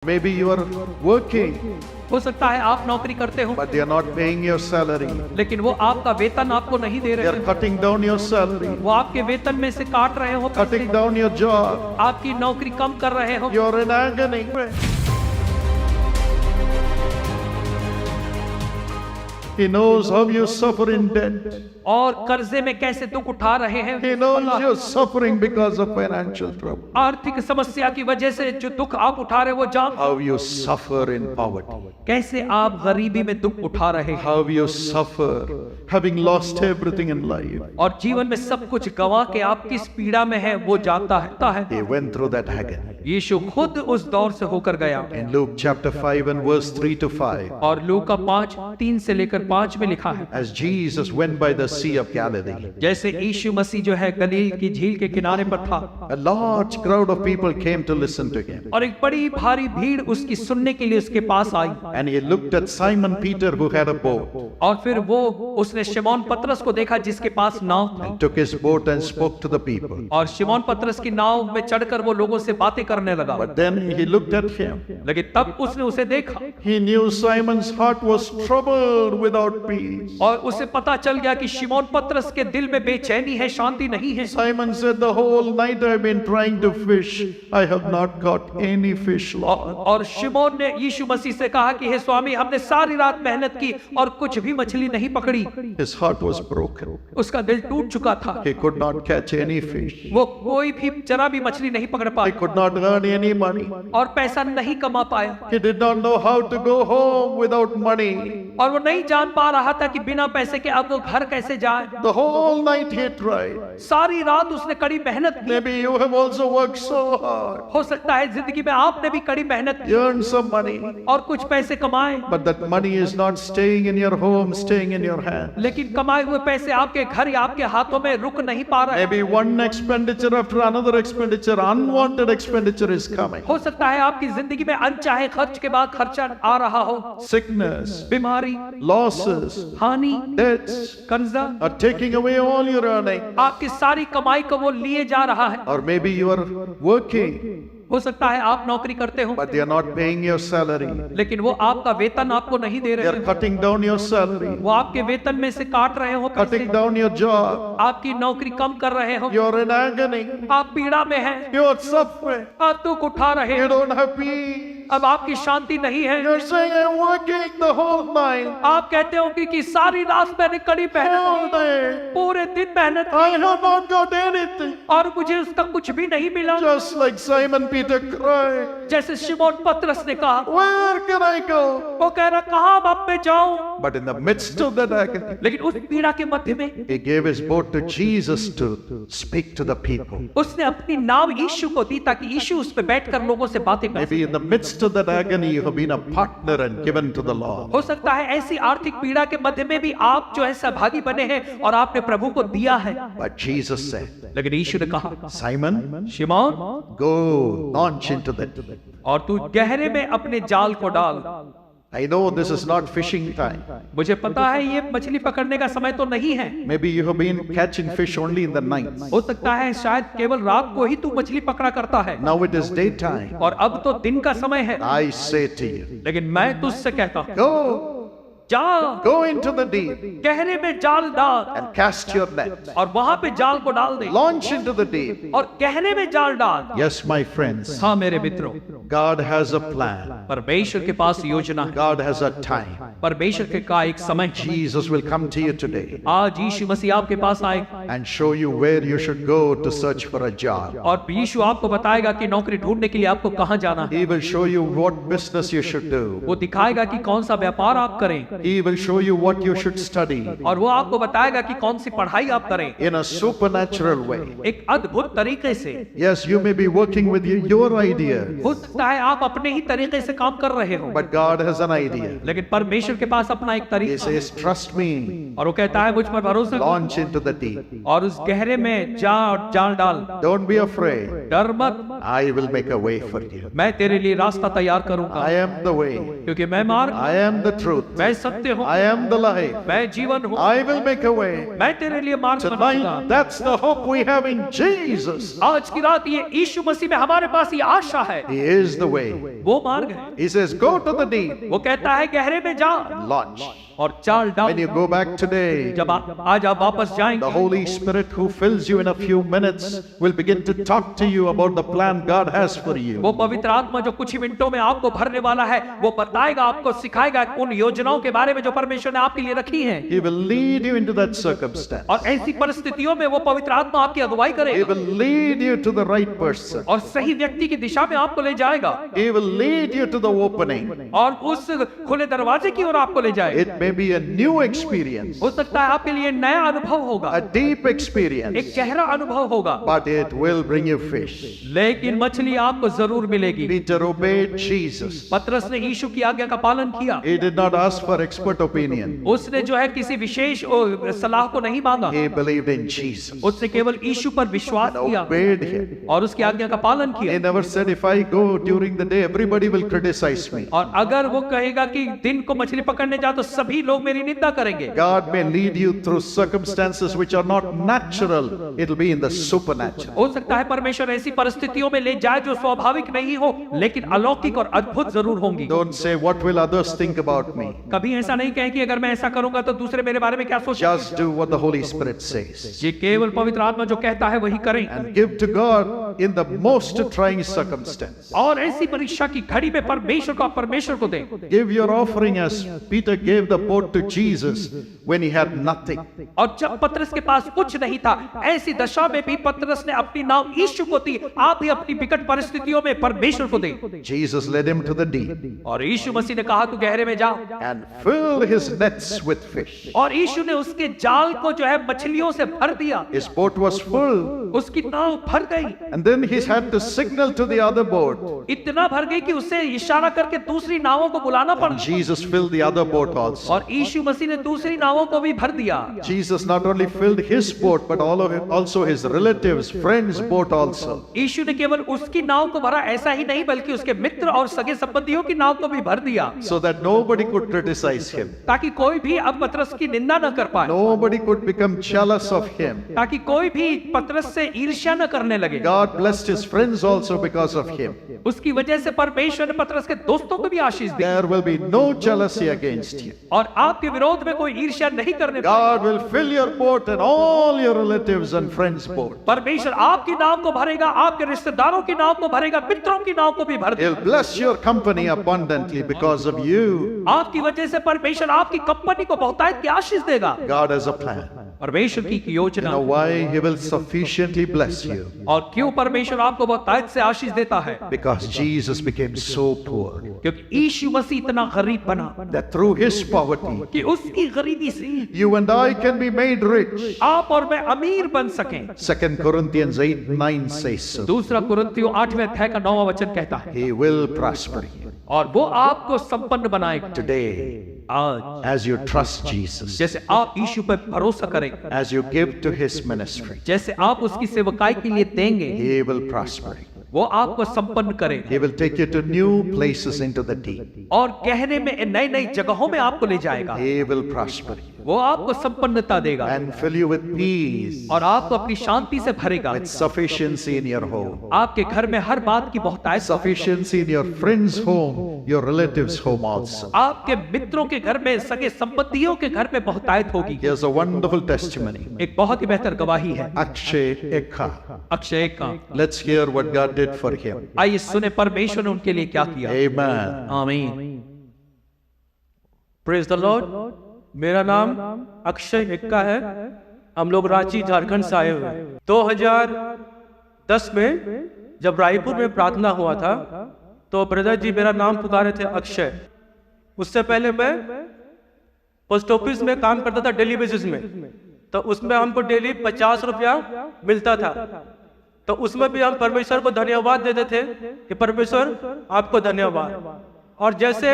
Maybe you are working, हो सकता है आप नौकरी करते हो but they are not paying your salary. लेकिन वो आपका वेतन आपको नहीं दे They रहे are हैं। cutting down your salary, वो आपके वेतन में से काट रहे हो पैसे। cutting down your job. आपकी नौकरी कम कर रहे हो। You are in agony. He knows how you suffer in debt. और कर्जे में कैसे दुख उठा रहे हैं। He knows you're suffering because of financial trouble. आर्थिक समस्या की वजह से जो दुख आप उठा रहे हो वो जान How you suffer in poverty. कैसे आप गरीबी में दुख उठा रहे हैं How you suffer having lost everything in life. और जीवन में सब कुछ गंवा के आप किस पीड़ा में है वो जानता है। He went through that agony. यीशु खुद उस दौर से होकर गया। In Luke chapter 5 and verse 3 to 5. और लूका 5:3 से लेकर 5 में लिखा है, As Jesus went by the Sea of Galilee, जैसे यीशु मसीह जो है गलील की झील के किनारे पर था a large crowd of people came to listen to him. और एक बड़ी भारी भीड़ उसकी सुनने के लिए उसके पास आई। And he looked at Simon Peter who had a boat और फिर वो उसने शिमोन पतरस को देखा जिसके पास नाव था and took his boat and spoke to the people. और शिमोन पतरस की नाव में चढ़कर वो लोगों से बातें करने लगा। But then he looked at him. लेकिन तब उसने उसे देखा He knew Simon's heart was troubled without peace. और उसे पता चल गया कि शिमोन पतरस के दिल में बेचैनी है, शांति नहीं है। Simon said, the whole night I've been trying to fish. I have not got any fish, Lord. और शिमोन ने यीशु मसीह से कहा कि हे स्वामी, हमने सारी रात मेहनत की और कुछ भी मछली नहीं पकड़ी। His heart was broken. उसका दिल टूट चुका था। He could not catch any fish. वो कोई भी जरा भी मछली नहीं पकड़ He पाया could not earn any money. और पैसा नहीं कमा पाया He did not know how to go home without money. और वो नहीं जान पा रहा था कि बिना पैसे के अब वो घर कैसे जाए। The whole night he tried. सारी रात उसने कड़ी मेहनत की। Maybe you have also worked so hard. हो सकता है जिंदगी में आपने भी कड़ी मेहनत की You earned some money. और कुछ पैसे कमाए, But that money is not staying in your home, staying in your hand. लेकिन कमाए हुए पैसे आपके घर या आपके हाथों में रुक नहीं पा रहे। Maybe one expenditure after another expenditure, unwanted expenditure is coming. हो सकता है आपकी जिंदगी में अनचाहे खर्च के बाद खर्चा आ रहा हो। Sickness, बीमारी, losses, हानि, debts कर्जा are taking away all your earning. आपकी सारी कमाई को वो लिए जा रहा है। Or maybe you are working, हो सकता है आप नौकरी करते हो but they are not paying your salary. लेकिन वो आपका वेतन आपको नहीं दे They रहे are हैं। cutting down your salary, वो आपके वेतन में से काट रहे हो पैसे। cutting down your job. आपकी नौकरी कम कर रहे हो। You are in agony. आप पीड़ा में हैं, You are suffering. आप दुख उठा रहे You हो। don't have peace. अब आपकी शांति नहीं है। You're saying I'm working the whole night. आप कहते हो कि सारी रात मैंने कड़ी मेहनत All की, day. पूरे दिन मेहनत I have not got anything. की और मुझे उसका कुछ भी नहीं मिला। Just like Simon Peter cried, जैसे शिमोन पतरस ने कहा, where can I go? वो कह रहा कहाँ अब मैं जाऊं। But in the midst of that agony, लेकिन उस पीड़ा के मध्य में he gave his boat to Jesus to speak to the people. उसने अपनी नाव यीशु को दी ताकि यीशु उस पे बैठकर लोगों से बातें कर। Maybe in the midst of that agony, you have been a partner and given to the Lord. हो सकता है ऐसी आर्थिक पीड़ा के मध्य में भी आप जो है सहभागी बने हैं और आपने प्रभु को दिया है। But Jesus said, लेकिन यीशु ने कहा, Simon, Simeon, go launch into the deep. और तू गहरे में अपने जाल को डाल। I know this is not fishing time. मुझे पता है ये मछली पकड़ने का समय तो नहीं है। Maybe you have been catching fish only in the night. हो सकता है शायद केवल रात को ही तू मछली पकड़ा करता है Now it is daytime. और अब तो दिन का समय है। I say to you, लेकिन मैं तुझसे कहता हूँ, go, जा go into the deep गहरे में जाल डाल and cast your net. और वहां पे जाल को डाल दे Launch into the deep. और गहरे में जाल डाल। Yes, my friends, हाँ मेरे मित्रों, God has a plan. परमेश्वर के पास योजना है, God has a time. परमेश्वर के का एक समय है। Jesus will come to you today आज यीशु मसीह आपके पास आएगा and show you where you should go to search for a job. और यीशु आपको बताएगा कि नौकरी ढूंढने के लिए आपको कहाँ जाना है। He will show you what business you should do. वो दिखाएगा कि कौन सा व्यापार आप करें He will show you what you should study और वो आपको बताएगा कि कौन सी पढ़ाई आप करें in a supernatural way. एक अद्भुत तरीके से। Yes, you may be working with your idea, हो सकता है आप अपने ही तरीके से काम कर रहे हो, but God has an idea. लेकिन परमेश्वर के पास अपना एक He तरीका है says, trust me, और वो कहता है मुझ पर भरोसा कर launch into the deep. और उस गहरे में जाल डाल। Don't be afraid. डर मत, I will make a way for you. मैं तेरे लिए रास्ता तैयार करूंगा, I am the way. क्योंकि मैं मार्ग, I am the truth. मैं सत्य हूँ, I am the life. मैं जीवन हूँ, I will make a way. मैं तेरे लिए मार्ग बनाऊंगा। Tonight, that's the hope we have in Jesus. आज की रात ये यीशु मसीह में हमारे पास ये आशा है, He is the way. वो मार्ग है। He says, go to the deep, वो कहता है गहरे में जा launch. और चाल डाल। When you go back today, जब आज आप वापस the जाएंगे, Holy Spirit who fills you in a few minutes will begin to talk to you about the plan God has for you. वो पवित्र आत्मा जो कुछ ही मिनटों में आपको भरने वाला है, वो बताएगा, आपको सिखाएगा उन योजनाओं के बारे में जो परमेश्वर ने आपके लिए रखी हैं। He will lead you into that circumstance. और ऐसी परिस्थितियों में वो पवित्र आत्मा आपकी अगुवाई He करेगा will lead you to the right person. और सही व्यक्ति की दिशा में आपको ले जाएगा He will lead you to the opening. और उस खुले दरवाजे की ओर आपको ले जाएगा। It may be a new experience, हो सकता है आपके लिए नया अनुभव होगा, a deep एक experience, गहरा अनुभव होगा, but it will bring you fish. लेकिन मछली आपको जरूर मिलेगी। Peter obeyed Jesus. पतरस ने यीशु की आज्ञा का पालन किया। He did not ask for expert opinion. उसने जो है किसी विशेष सलाह को नहीं मांगा, He believed in Jesus. उसने केवल यीशु पर विश्वास किया Obeyed him. और उसकी आज्ञा का पालन He किया। never said, if I go during the day, everybody will criticize me. और अगर वो कहेगा कि दिन को मछली पकड़ने जा तो सभी लोग मेरी निंदा करेंगे। God may lead you through circumstances which are not natural. It'll be in the supernatural. हो सकता है परमेश्वर ऐसी परिस्थितियों में ले जाए जो स्वाभाविक नहीं हो, लेकिन अलौकिक और अद्भुत जरूर होंगी। Don't say, what will others think about me? कभी ऐसा नहीं कहें कि अगर मैं ऐसा करूंगा तो दूसरे मेरे बारे में क्या सोचेंगे। Just do what the Holy Spirit says. ये केवल पवित्र आत्मा जो कहता है वही करें। And give to God in the most trying circumstance. और ऐसी परीक्षा की घड़ी में परमेश्वर को परमेश्वर को दें। Give your offering as Peter gave the boat to Jesus when he had nothing. और जब पतरस के पास कुछ नहीं था, ऐसी दशा में भी पतरस ने अपनी नाव यीशु को दी। आप भी अपनी विकट परिस्थितियों में परमेश्वर को दें। Jesus led him to the deep और यीशु मसीह ने कहा तू गहरे में जा, and fill his nets with fish. और यीशु ने उसके जाल को जो है मछलियों से भर दिया। His boat was full, उसकी नाव भर गई, and then he had to signal to the other boat. इतना भर गई कि उसे इशारा करके दूसरी नावों को बुलाना पड़ा। Jesus filled the other boat also. और यीशु मसीह ने दूसरी नावों को भी भर दिया। Jesus not only filled his boat, but also his relatives, friends' boat also. यीशु ने केवल उसकी नाव को भरा, ऐसा ही नहीं बल्कि उसके मित्र और सगे संबंधियों की नाव को भी भर दिया, So that nobody could criticize him. ताकि कोई भी अब पतरस की निंदा न कर पाए, Nobody could become jealous of him. ताकि कोई भी पतरस से ईर्ष्या न करने लगे। God blessed his friends also because of him. उसकी वजह से परमेश्वर ने पतरस के दोस्तों को भी आशीष दी There will be no jealousy against you. और आपके विरोध में कोई ईर्ष्या नहीं करने पाए। God will fill your boat and all your relatives and friends' boat. परमेश्वर आपकी नाव को भरेगा, आपके रिश्तेदारों की नाव को भरेगा, मित्रों की नाव को भी भर He'll देगा। bless your company abundantly because of you. आपकी वजह से परमेश्वर आपकी कंपनी को बहुतायत की आशीष देगा। God has a plan. परमेश्वर की एक You योजना, know why He will sufficiently bless you? और क्यों परमेश्वर आपको बहुतायत से आशीष देता है? Because Jesus became so poor क्योंकि यीशु मसीह इतना गरीब बना that through His poverty, कि उसकी गरीबी से you and I can be made rich. आप और मैं अमीर बन सकें। 2 Corinthians 8:9 says so. दूसरा कुरिन्थियों 8वें अध्याय का 9वां वचन कहता है, He will prosper you. और वो आपको संपन्न बनाएगा। Today, आज as you trust Jesus, जैसे आप यीशु पर भरोसा करें, as you give to His ministry, जैसे आप उसकी सेवकाई के लिए देंगे, He will prosper you. वो आपको संपन्न करेगा He will take you to new places into the deep. और गहरे में नई नई जगहों में आपको ले जाएगा। He will prosper you वो आपको संपन्नता देगा and fill you with peace, और आपको अपनी शांति से भरेगा। with sufficiency in your home, आपके घर में हर बात की बहुतायत, sufficiency in your friend's home, your relatives' home also. आपके मित्रों के घर में, सगे संपत्तियों के घर में बहुतायत होगी। Here's a wonderful testimony. एक बहुत ही बेहतर गवाही है Akshay Ekha. अक्षय का। Let's hear what God did for him. आइए सुने परमेश्वर ने उनके लिए क्या किया। Amen. आमीन। Praise the Lord. मेरा नाम अक्षय एक्का है। हम लोग रांची झारखंड से आए हुए हैं। 2010 में जब रायपुर में प्रार्थना हुआ था तो ब्रदर जी मेरा नाम पुकारे थे अक्षय। उससे पहले मैं पोस्ट ऑफिस में काम करता था डेली बेसिस में, तो उसमें हमको डेली 50 रुपया मिलता था। तो उसमें भी हम परमेश्वर को धन्यवाद देते थे कि परमेश्वर आपको धन्यवाद। और जैसे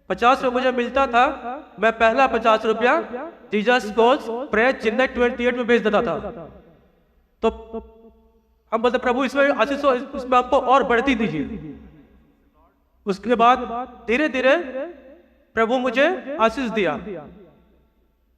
50 रुपये मुझे मिलता था, मैं पहला 50 रुपया जीसस कॉल्स प्रेयर चेन्नई 28 में भेज देता था। तो हम बोलते प्रभु इसमें आशीष हो, इसमें आपको और बढ़ती दीजिए। उसके बाद धीरे धीरे प्रभु मुझे आशीष दिया।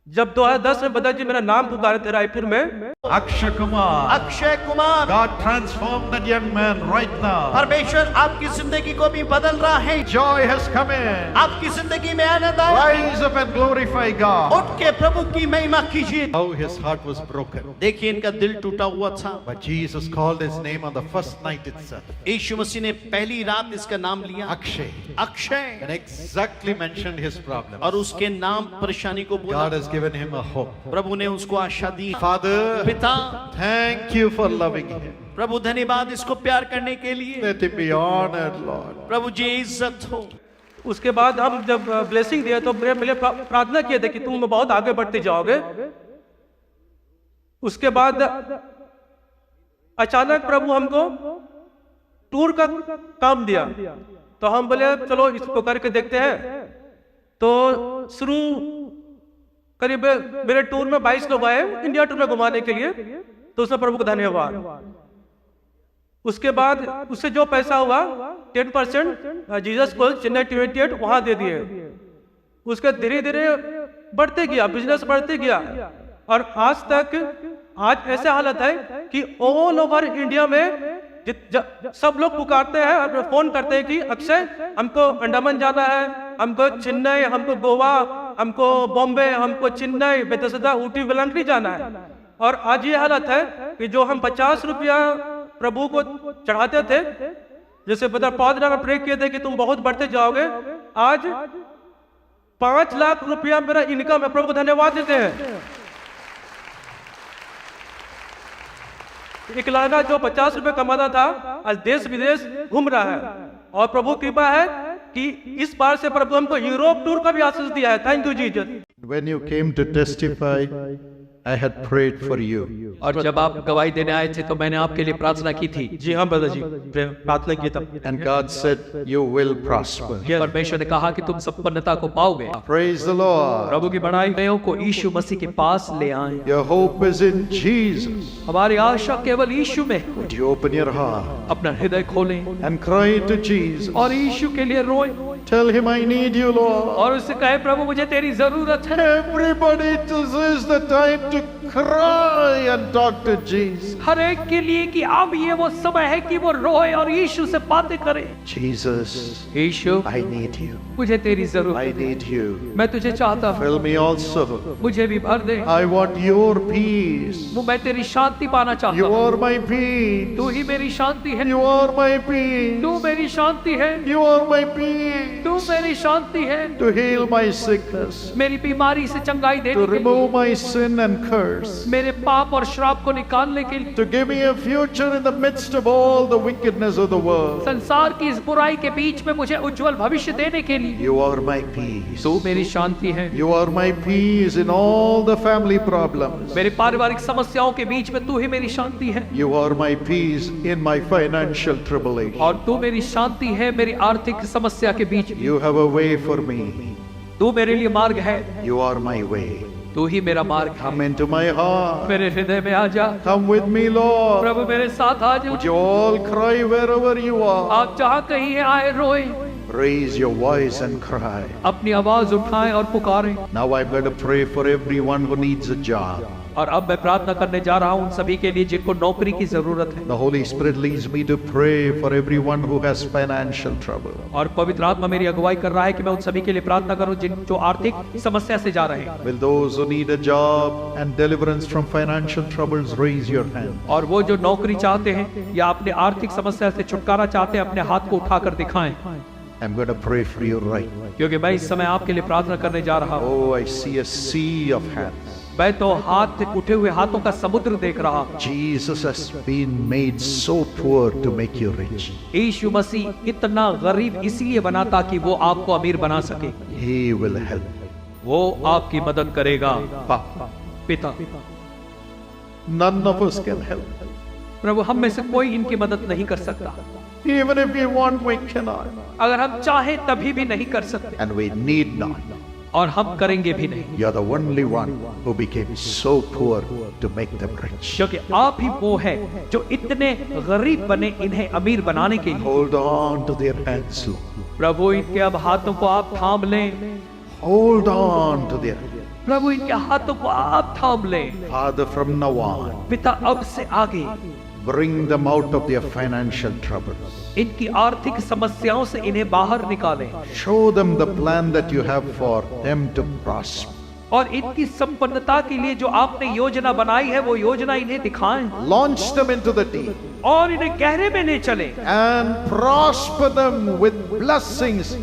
जब 2010 में बदा जी मेरा नाम पुकारे थे रायपुर में, Akshay Kumar. Akshay Kumar, God transformed that young man right now. परमेश्वर आपकी जिंदगी को भी बदल रहा है। Joy has come in. आपकी जिंदगी में आनंद आया है। Rise up and glorify God. उठ के प्रभु की महिमा कीजिए। How his heart was broken. देखिए इनका दिल टूटा हुआ था, But Jesus called his name on the first night itself. यीशु मसीह ने पहली रात इसका नाम लिया Akshay. Akshay, And exactly mentioned his problem. और उसके नाम परेशानी को बोला। God has given him a hope. प्रभु ने उसको आशा दी। Father, पिता, thank you for loving him. प्रभु धन्यवाद इसको प्यार करने के लिए। Let him be honored, Lord. प्रभु जी इज्जत हो। उसके बाद हम जब ब्लेसिंग दिया तो मेरे प्रार्थना किए थे कि तुम बहुत आगे बढ़ते जाओगे। उसके बाद अचानक प्रभु हमको टूर का काम दिया, तो हम बोले चलो इसको करके देखते हैं। तो शुरू करीब मेरे टूर में 22 लोग आए इंडिया टूर में घुमाने के लिए, तो उसमें प्रभु को धन्यवाद। उसके बाद उससे जो पैसा हुआ 10% जीसस को चेन्नई 28 वहां दे दिए। उसके धीरे धीरे बढ़ते गया, बिजनेस बढ़ते गया, और आज तक आज ऐसे हालत है कि ऑल ओवर इंडिया में सब लोग पुकारते हैं और फोन करते हैं कि अक्षय हमको अंडमान जाना है, हमको चेन्नई, हमको गोवा, हमको बॉम्बे, हमको चेन्नई, बेतसदा, ऊटी, वेलंकनी जाना है। और आज ये हालत है कि जो हम 50 रुपया प्रभु को चढ़ाते थे, जैसे बता 5 दिन में प्रे किए थे कि तुम बहुत बढ़ते जाओगे, आज 5 लाख रुपया मेरा इनकम है। प्रभु को धन्यवाद देते हैं। एक लड़का जो 50 रुपए कमाता था आज देश विदेश घूम रहा है, और प्रभु कृपा है कि इस बार से प्रभु हमको यूरोप टूर का भी आशीष दिया है। Thank you Jesus. When you came to testify, I had prayed for you. और जब आप गवाही देने आए थे तो मैंने आपके लिए प्रार्थना की थी। जी हाँ ब्रदर जी, प्रार्थना की तब। And God said, you will prosper. परमेश्वर ने कहा कि तुम संपन्नता को पाओगे। Praise the Lord. प्रभु की बड़ाई नयों को यीशु मसीह के पास ले आए। Your hope is in Jesus. हमारी आशा केवल यीशु में। Would you open your heart अपना हृदय खोलें and cry to Jesus? और यीशु के लिए रोएं Tell him, I need you, Lord. और उससे कहे प्रभु मुझे तेरी जरूरत है। Everybody, this is the time to cry and talk to Jesus. हर एक के लिए कि अब ये वो समय है कि वो रोए और यीशु से बातें करे। Jesus, Yeshu I need you. मुझे तेरी जरूरत I है, need you. मैं तुझे चाहता हूँ, Fill me also. मुझे भी भर दे। I want your peace. मैं तेरी शांति पाना चाहता You हूँ। are my peace. तू ही मेरी शांति है, You are my peace. तू मेरी शांति है, You are my peace. तू मेरी शांति है। To heal my sickness. मेरी बीमारी से चंगाई To देने के लिए, remove my sin and curse. मेरे पाप और श्राप को निकालने के लिए, To give me a future in the midst of all the wickedness of the world. संसार की इस बुराई के बीच में मुझे उज्जवल भविष्य देने के लिए You are my peace. तू मेरी शांति है। You are my peace in all the family problems. मेरे पारिवारिक समस्याओं के बीच में तू ही मेरी शांति है, You are my peace in my financial tribulation. और तू मेरी शांति है मेरी आर्थिक समस्या के बीच में। You have a way for me. तू मेरे लिए मार्ग है, You are my way. तू ही मेरा मार्ग है। Come into my heart. मेरे हृदय में आ जा Come with me, Lord. प्रभु, मेरे साथ आ Would जा। you all cry wherever you are? आप जहाँ कहीं हैं आए रोए, Raise your voice and cry. अपनी आवाज उठाएं और पुकारें। Now I'm going to pray for everyone who needs a job. और अब मैं प्रार्थना करने जा रहा हूँ उन सभी के लिए जिनको नौकरी की जरूरत है। The Holy Spirit leads me to pray for everyone who has financial trouble. और पवित्र आत्मा मेरी अगुवाई कर रहा है कि मैं उन सभी के लिए प्रार्थना करूं जो आर्थिक समस्या से जा रहे हैं। Will those who need a job and deliverance from financial troubles raise your hand? और वो जो नौकरी चाहते हैं या अपने आर्थिक समस्या से छुटकारा चाहते हैं अपने हाथ को उठाकर दिखाएं, I'm going to pray for you right now. क्योंकि मैं इस समय आपके लिए प्रार्थना करने जा रहा हूँ। Oh, I see a sea of hands. मैं तो हाथ उठे हुए हाथों का समुद्र देख रहा हूँ। Jesus has been made so poor to make you rich. यीशु मसीह इतना गरीब इसलिए बना ताकि वो आपको अमीर बना सके। He will help. वो आपकी मदद करेगा। Papa, पिता, none of us can help. प्रभु हम में से कोई इनकी मदद नहीं कर सकता। Even if we want, we cannot. अगर हम चाहे तभी भी नहीं कर सकते। And we need not. और हम करेंगे भी नहीं, You're the only one who became so poor to make them rich. क्योंकि आप ही वो है जो इतने गरीब बने इन्हें अमीर बनाने के लिए। Hold on to their hands, Lord. प्रभु इनके अब हाथों को आप थाम लें, Hold on to their प्रभु इनके हाथों को आप थाम लें। Father, from now on, पिता अब से आगे bring them out of their financial troubles. इनकी आर्थिक समस्याओं से इन्हें बाहर निकालें Show them the plan that you have for them to prosper. और इनकी संपन्नता के लिए जो आपने योजना बनाई है वो योजना इन्हें दिखाएं Launch them into the deep और इन्हें गहरे में ले चले and prosper them with blessings,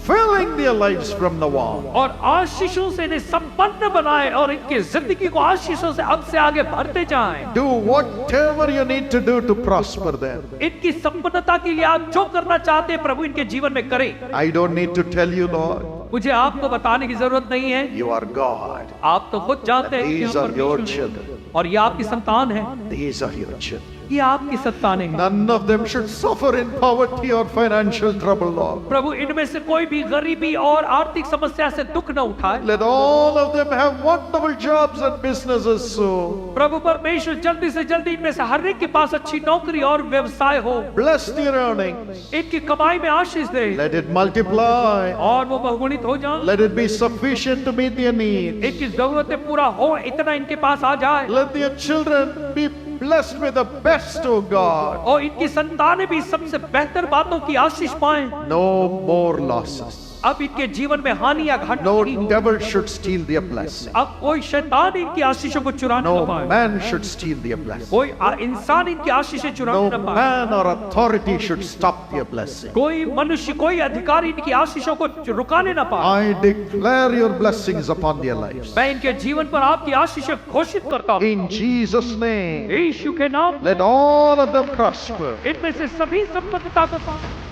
filling their lives from now on. और आशीषों से इन्हें संपन्न बनाए और इनकी जिंदगी को आशीषों से अब से आगे भरते जाएं। Do whatever you need to do to prosper them. इनकी संपन्नता के लिए आप जो करना चाहते हैं प्रभु इनके जीवन में करें। I don't need to tell you, Lord. मुझे आपको बताने की जरूरत नहीं है, You are God. आप तो खुद जानते हैं कि These हम are your परमेश्वर हैं। children. और ये आपकी संतान है, These are your children. ये आपकी संतानें हैं। None of them should suffer in poverty or financial trouble, Lord. प्रभु इनमें से कोई भी गरीबी और आर्थिक समस्या से दुख न उठाए। Let all of them have wonderful jobs and businesses soon. प्रभु परमेश्वर जल्दी से जल्दी इनमें से हर एक के पास अच्छी नौकरी और व्यवसाय हो। Bless their earnings. इनकी कमाई में आशीष दे Let it multiply. और वो बहुगुणित हो जाए। Let it be sufficient to meet their needs. इनकी जरूरतें पूरा हो इतना इनके पास आ जाए Let their children be blessed with the best, O God. और इनकी संतानें भी सबसे बेहतर बातों की आशीष पाएं। No more losses. अब इनके जीवन में हानि या घाटा No नहीं हो। devil should steal their blessing. अब कोई शैतान इनकी आशीषों को चुराने न No पाए। man should steal their blessing. कोई इंसान इनकी आशीषें चुराने No न पाए। man or authority should stop their blessing. कोई मनुष्य कोई अधिकारी इनकी आशीषों को रुकाने न पाए। I declare your blessings upon their lives. मैं इनके जीवन पर आपकी आशीषें घोषित करता हूँ In Jesus' name, यीशु के नाम। let all of them prosper. इनमें से सभी संपन्नता को पाएं।